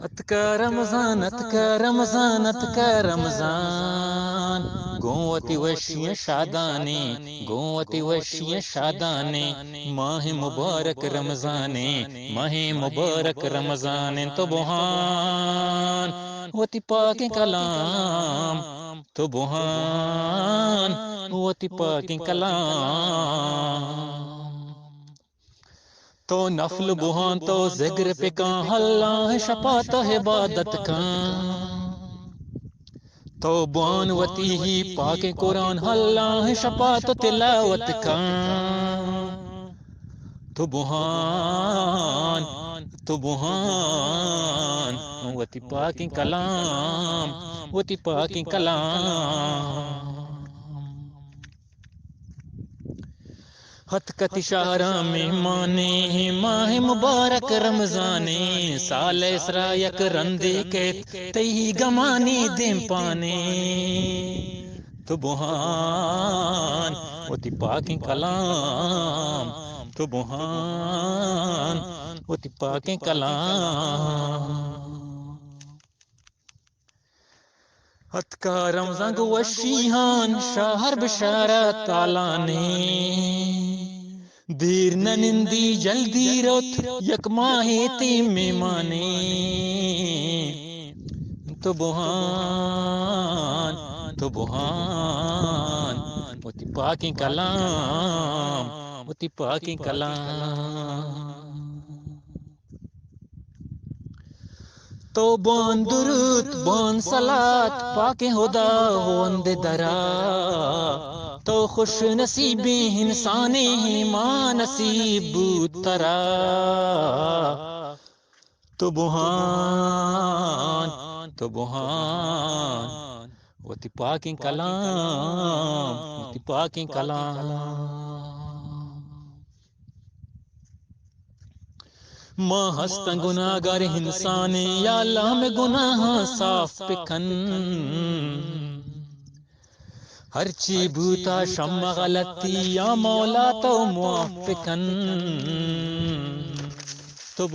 اتکا رمضان اتکا رمضان اتکا رمضان گوتی وشیاں شادانے گوتی وشیاں شادانے ماہ مبارک رمضانے ماہ مبارک رمضان تو بہان وتی پاک کلام تو بہان وتی پاک کلام تو نفل بہان تو زگر پکان اللہ شپات عبادت کان تو بان وتی ہی پاک قرآن اللہ شپات تلاوت کان تو بہان وتی پاک کلام وتی پاک کلام ہت کت شارہ مہمانے ماہ مبارک رمضانے سال اسرا یک رندے کے تئی گمانی دیم پانے تو بہان وتی پاک کلام تو بہان وتی پاک کلام ہت کا رمضان وشیحان شہر بشارت تالانے دیر ننندی جلدی روت یک ماہ تیم مانے تو بہان وتی پاک کلام وتی پاک کلام تو بان درود بان صلات پاک خدا ہوند درا تو خوش نصیب انسان ماں نصیب ترا تو بہان وتی پاک کلام وتی پاک کلام ماں ہستن گناہگار انسان یا اللہ میں گناہ صاف پکن ہر چی بوتا شم غلطی یا مولا تو معاف پکن تو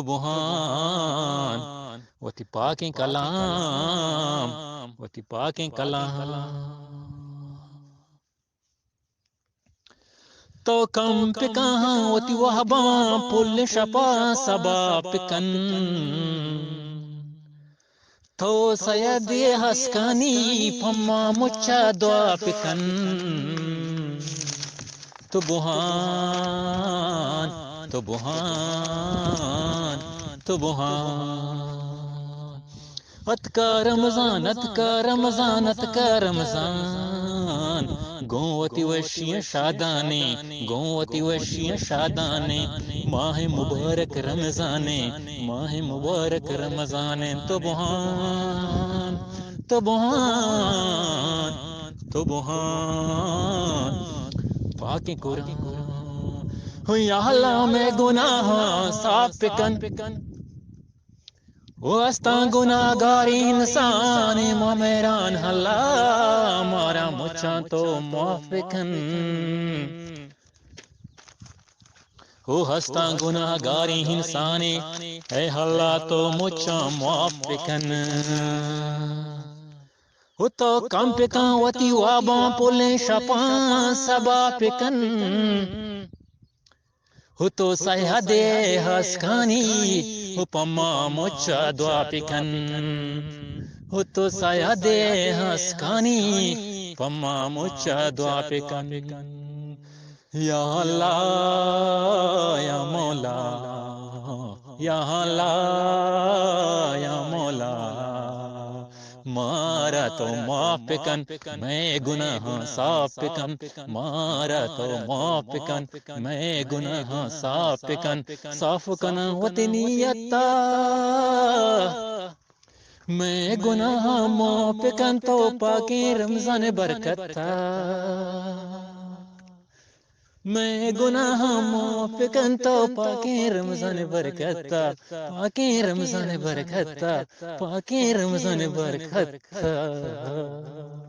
بہان وتی پاک کلام وتی پاک کلام تو کم پکاں وتی وہباں پل شپا سبا پکن تو سید ہسکانی پما مچا دعا پکن تو بہان ات کا رمضان ات کا رمضان ات کا رمضان گوتی وشیاں شادانے گوتی وشیاں شادانے ماہ مبارک رمضانے ماہ مبارک رمضانے تو بہان پاک قرآن ہوئی اللہ میں گناہ صاف پکن وستان گناہگاری انسان میران اللہ مارا مچاں تو معاف پکن ہو ہستان گناہگاری انسان اے اللہ تو مچاں معاف پکن ہو تو کم پکاں وتی واباں پلیں شپاں سبا پکن ہو تو سیہ دے ہسکانی ہو پما مچا دعا پکن ہو تو سیہ دے ہسکانی پما مچا دعا پکن یا اللہ یا مولا یا اللہ یا مولا مارا تو معاف پکن میں گناہ صاف پکن مارا تو معاف پکن میں گناہ صاف پکن صاف کن وتی نیتا میں گناہ معاف پکن تو پاکی رمضان برکت تھا میں گناہ معاف پکن تو پاکی رمضان برکت تھا پاکی رمضان برکت تھا پاکی رمضان برکت تھا